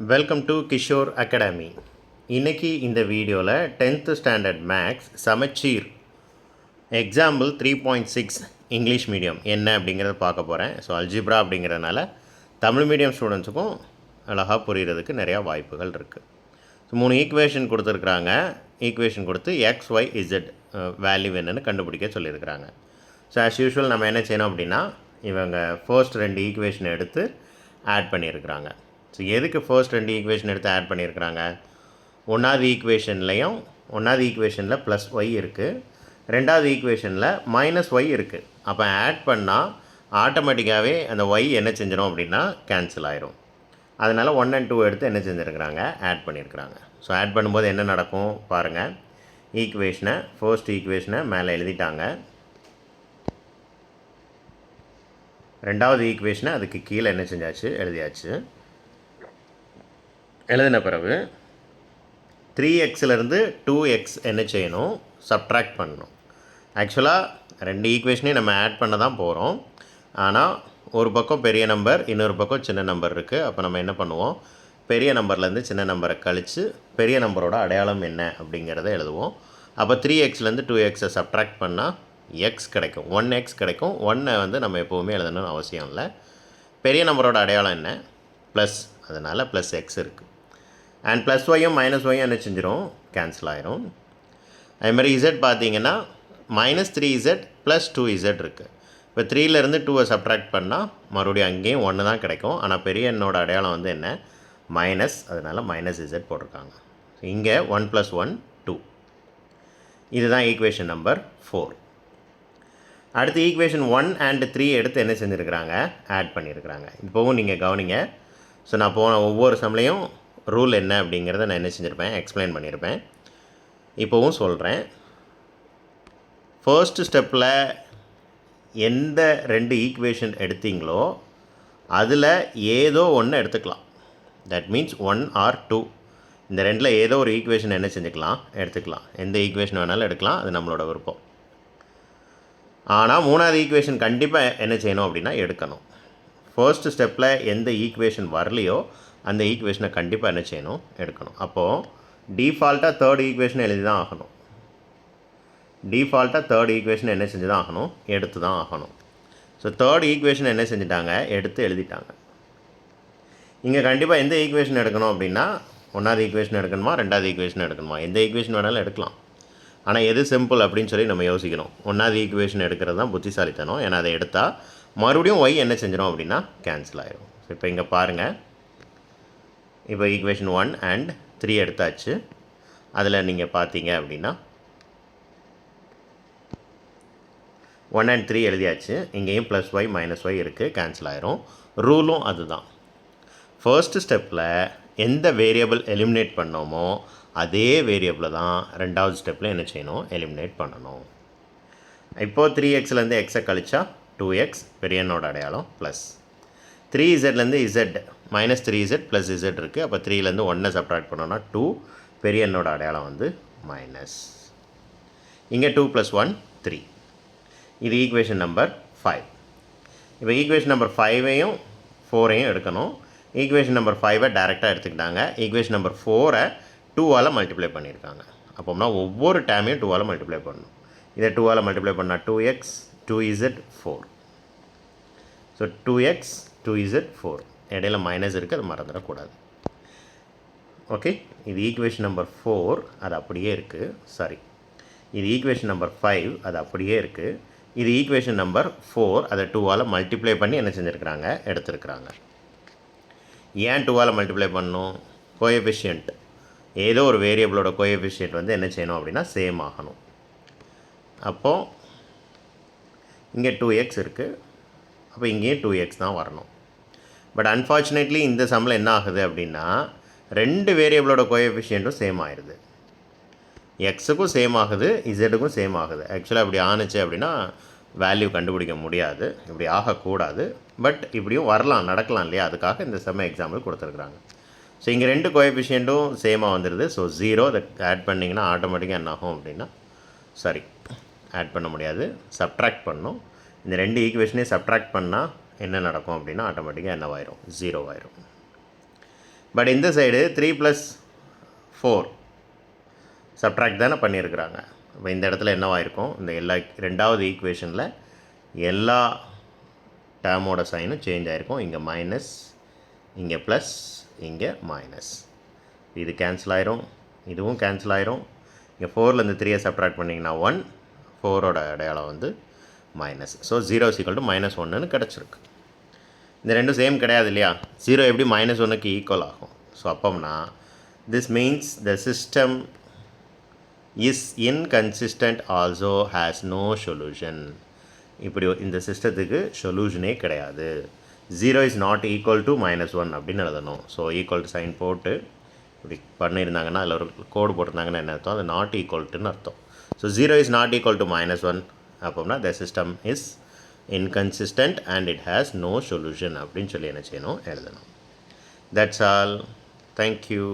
Welcome to Kishore academy. இன்றைக்கி இந்த வீடியோவில் 10th ஸ்டாண்டர்ட் மேக்ஸ் சமச்சீர் எக்ஸாம்பிள் 3.6 இங்கிலீஷ் மீடியம் என்ன அப்படிங்கிறத பார்க்க போகிறேன். ஸோ அல்ஜிப்ரா அப்படிங்கிறதுனால தமிழ் மீடியம் ஸ்டூடெண்ட்ஸுக்கும் அழகாக புரிகிறதுக்கு நிறையா வாய்ப்புகள் இருக்குது. ஸோ 3 ஈக்குவேஷன் கொடுத்துருக்குறாங்க. ஈக்குவேஷன் கொடுத்து எக்ஸ் ஒய் இசட் வேல்யூ என்னன்னு கண்டுபிடிக்க சொல்லியிருக்கிறாங்க. ஸோ ஆஸ் யூஷுவல் நம்ம என்ன செய்யணும் அப்படின்னா இவங்க ஃபர்ஸ்ட் 2 ஈக்குவேஷன் எடுத்து ஆட் பண்ணியிருக்கிறாங்க. ஸோ எதுக்கு ஃபர்ஸ்ட் 2 ஈக்குவேஷன் எடுத்து ஆட் பண்ணியிருக்கிறாங்க? ஒன்றாவது ஈக்குவேஷனில் ப்ளஸ் ஒய் இருக்குது, ரெண்டாவது ஈக்குவேஷனில் மைனஸ் ஒய் இருக்குது. அப்போ ஆட் பண்ணால் ஆட்டோமேட்டிக்காகவே அந்த ஒய் என்ன செஞ்சிடும் அப்படின்னா கேன்சல் ஆயிரும். அதனால் 1 and 2 எடுத்து என்ன செஞ்சுருக்கிறாங்க, ஆட் பண்ணியிருக்கிறாங்க. ஸோ ஆட் பண்ணும்போது என்ன நடக்கும் பாருங்கள். ஃபர்ஸ்ட் ஈக்குவேஷனை மேலே எழுதிட்டாங்க, ரெண்டாவது ஈக்குவேஷனை அதுக்கு கீழே என்ன செஞ்சாச்சு, எழுதியாச்சு. எழுதின பிறகு 3xலேருந்து 2x என்ன செய்யணும், சப்ட்ராக்ட் பண்ணணும். ஆக்சுவலாக 2 ஈக்குவேஷனையும் நம்ம ஆட் பண்ண தான் போகிறோம். ஆனால் ஒரு பக்கம் பெரிய நம்பர், இன்னொரு பக்கம் சின்ன நம்பர் இருக்குது. அப்போ நம்ம என்ன பண்ணுவோம், பெரிய நம்பர்லேருந்து சின்ன நம்பரை கழித்து பெரிய நம்பரோட அடையாளம் என்ன அப்படிங்கிறத எழுதுவோம். அப்போ 3xலேருந்து 2xை சப்ட்ராக்ட் பண்ணால் எக்ஸ் கிடைக்கும், 1x கிடைக்கும். 1 வந்து நம்ம எப்போவுமே எழுதணும்னு அவசியம் இல்லை. பெரிய நம்பரோட அடையாளம் என்ன, ப்ளஸ், அதனால் ப்ளஸ் எக்ஸ் இருக்குது. அண்ட் ப்ளஸ் ஒய்யும் மைனஸ் ஒய்யும் என்ன செஞ்சிடும், கேன்சல் ஆயிரும். அதுமாதிரி இசட் பார்த்தீங்கன்னா -3z ப்ளஸ் 2z இருக்குது. இப்போ 3லேருந்து 2 சப்ட்ராக்ட் பண்ணால் மறுபடியும் அங்கேயும் 1 தான் கிடைக்கும். ஆனால் பெரிய எண்ணோட அடையாளம் வந்து என்ன, மைனஸ், அதனால் -z போட்டிருக்காங்க. இங்கே 1 + 1 2. இதுதான் ஈக்குவேஷன் நம்பர் 4. அடுத்து ஈக்குவேஷன் 1 and 3 எடுத்து என்ன செஞ்சுருக்கிறாங்க, ஆட் பண்ணியிருக்கிறாங்க. இப்போவும் நீங்கள் கவனிங்க. ஸோ நான் போன ஒவ்வொரு சம்லையும் ரூல் என்ன அப்படிங்கிறத நான் என்ன செஞ்சுருப்பேன், எக்ஸ்பிளைன் பண்ணியிருப்பேன். இப்போவும் சொல்கிறேன். ஃபர்ஸ்ட் ஸ்டெப்பில் எந்த 2 ஈக்குவேஷன் எடுத்தீங்களோ அதில் ஏதோ ஒன்று எடுத்துக்கலாம். That means 1 or 2. இந்த 2ல் ஏதோ ஒரு ஈக்குவேஷன் என்ன செஞ்சுக்கலாம், எடுத்துக்கலாம். எந்த ஈக்குவேஷன் வேணாலும் எடுக்கலாம், அது நம்மளோட விருப்பம். ஆனால் 3வது ஈக்குவேஷன் கண்டிப்பாக என்ன செய்யணும் அப்படின்னா எடுக்கணும். ஃபர்ஸ்ட் ஸ்டெப்பில் எந்த ஈக்குவேஷன் வரலையோ அந்த ஈக்குவேஷனை கண்டிப்பாக என்ன செய்யணும், எடுக்கணும். அப்போது டிஃபால்ட்டாக 3rd ஈக்குவேஷன் எழுதி தான் ஆகணும். டிஃபால்ட்டாக 3rd ஈக்குவேஷன் என்ன செஞ்சு தான் ஆகணும், எடுத்து தான் ஆகணும். ஸோ 3rd ஈக்குவேஷன் என்ன செஞ்சுட்டாங்க, எடுத்து எழுதிட்டாங்க. இங்கே கண்டிப்பாக எந்த ஈக்குவேஷன் எடுக்கணும் அப்படின்னா 1வது ஈக்குவேஷன் எடுக்கணுமா, 2வது ஈக்குவேஷன் எடுக்கணுமா, எந்த ஈக்குவேஷன் வேணாலும் எடுக்கலாம். ஆனால் எது சிம்பிள் அப்படின்னு சொல்லி நம்ம யோசிக்கணும். 1வது ஈக்குவேஷன் எடுக்கிறது தான் புத்திசாலித்தனம். ஏன்னா அதை எடுத்தால் மறுபடியும் ஒய் என்ன செஞ்சிடும் அப்படின்னா கேன்சல் ஆகிடும். ஸோ இப்போ இங்கே பாருங்கள். இப்போ ஈக்குவேஷன் 1 and 3 எடுத்தாச்சு. அதில் நீங்கள் பார்த்தீங்க அப்படின்னா 1 and 3 எழுதியாச்சு. இங்கேயும் ப்ளஸ் ஒய் மைனஸ் ஒய் இருக்குது, கேன்சல் ஆயிரும். ரூலும் அதுதான். ஃபர்ஸ்ட் ஸ்டெப்பில் எந்த வேரியபிள் எலிமினேட் பண்ணோமோ அதே வேரியபிளை தான் 2வது ஸ்டெப்பில் என்ன செய்யணும், எலிமினேட் பண்ணணும். இப்போது 3xலேருந்து எக்ஸை கழிச்சா 2x, பெரிய எண்ணோட அடையாளம் ப்ளஸ். 3zலேருந்து z -3z ப்ளஸ் z இருக்குது. அப்போ 3லேருந்து 1 சப்ட்ராக்ட் பண்ணோன்னா 2, பெரிய எண்ணோட அடையாளம் வந்து மைனஸ். இங்கே 2 + 1 3. இது ஈக்குவேஷன் நம்பர் 5. இப்போ ஈக்குவேஷன் நம்பர் 5ஐயும் 4ஐயும் எடுக்கணும். ஈக்குவேஷன் நம்பர் 5ஐ டேரெக்டாக எடுத்துக்கிட்டாங்க. ஈக்குவேஷன் நம்பர் 4ஐ 2ஆல் மல்டிப்ளை பண்ணியிருக்காங்க. அப்போம்னா ஒவ்வொரு டேமையும் 2ஆல் மல்டிப்ளை பண்ணணும். இதை 2ஆல் மல்டிப்ளை பண்ணால் 2x 2z 4. So 2x 2z 4. இடையில மைனஸ் இருக்குது, அது மறந்துடக்கூடாது. ஓகே, இது ஈக்குவேஷன் நம்பர் 4, அது அப்படியே இருக்குது. சாரி, இது ஈக்குவேஷன் நம்பர் 5, அது அப்படியே இருக்குது. இது ஈக்குவேஷன் நம்பர் 4, அதை 2ஆல் மல்டிப்ளை பண்ணி என்ன செஞ்சுருக்கிறாங்க, எடுத்துருக்குறாங்க. ஏன் 2ஆல் மல்டிப்ளை பண்ணணும், கோஎஃபிஷியன்ட், ஏதோ ஒரு வேரியபிளோட கோஎஃபிஷியன்ட் வந்து என்ன செய்யணும் அப்படின்னா சேம் ஆகணும். அப்போது இங்கே 2x இருக்குது, அப்போ இங்கேயும் 2x தான் வரணும். பட் அன்ஃபார்ச்சுனேட்லி இந்த சம்மில் என்ன ஆகுது அப்படின்னா 2 வேரியபிளோட கோஎஃபிஷியன்ட்டும் சேம் ஆகிடுது. எக்ஸுக்கும் சேம் ஆகுது, இசட்டுக்கும் சேம் ஆகுது. ஆக்சுவலாக இப்படி ஆணுச்சு அப்படின்னா வேல்யூ கண்டுபிடிக்க முடியாது, இப்படி ஆகக்கூடாது. பட் இப்படியும் வரலாம், நடக்கலாம் இல்லையா, அதுக்காக இந்த செம்ம எக்ஸாம்பிள் கொடுத்துருக்குறாங்க. ஸோ இங்கே 2 கோஎஃபிஷியன்ட்டும் சேமாக வந்துடுது. ஸோ 0 அதை ஆட் பண்ணிங்கன்னா ஆட்டோமேட்டிக்காக என்ன ஆகும் அப்படின்னா, சாரி ஆட் பண்ண முடியாது, சப்ட்ராக்ட் பண்ணணும். இந்த 2 ஈக்குவேஷனையும் சப்ட்ராக்ட் பண்ணால் என்ன நடக்கும் அப்படின்னா ஆட்டோமேட்டிக்காக என்னவாயிரும், 0 ஆயிரும். பட் இந்த சைடு 3 + 4 சப்ட்ராக்ட் தானே பண்ணியிருக்கிறாங்க. இப்போ இந்த இடத்துல என்னவாயிருக்கும், இந்த எல்லா ரெண்டாவது ஈக்குவேஷனில் எல்லா டேர்மோட சைனும் சேஞ்ச் ஆகிருக்கும். இங்கே மைனஸ், இங்கே ப்ளஸ், இங்கே மைனஸ். இது கேன்சல் ஆயிரும், இதுவும் கேன்சல் ஆயிரும். இங்கே 4லேருந்து 3 சப்ட்ராக்ட் பண்ணிங்கன்னா 1, 4ஓட அடையாளம் வந்து மைனஸ். ஸோ 0 = -1ன்னு கிடச்சிருக்கு. இந்த ரெண்டும் சேம் கிடையாது இல்லையா? 0 எப்படி -1க்கு ஈக்குவல் ஆகும்? ஸோ அப்போம்னா this means the system is inconsistent also has no solution. இப்படி இந்த சிஸ்டத்துக்கு சொல்யூஷனே கிடையாது. 0 இஸ் நாட் ஈக்குவல் டு -1 அப்படின்னு எழுதணும். ஸோ ஈக்குவல் டு சைன் போட்டு இப்படி பண்ணியிருந்தாங்கன்னா அதில் ஒரு கோடு போட்டிருந்தாங்கன்னா என்ன அர்த்தம்? அது நாட் ஈக்குவல்ட்டுன்னு அர்த்தம். So 0 is not equal to -1 அப்போம்னா the system is inconsistent and it has no solution அப்படின்னு சொல்லி என்ன செய்யணும்? எழுதணும். That's all. தேங்க்யூ.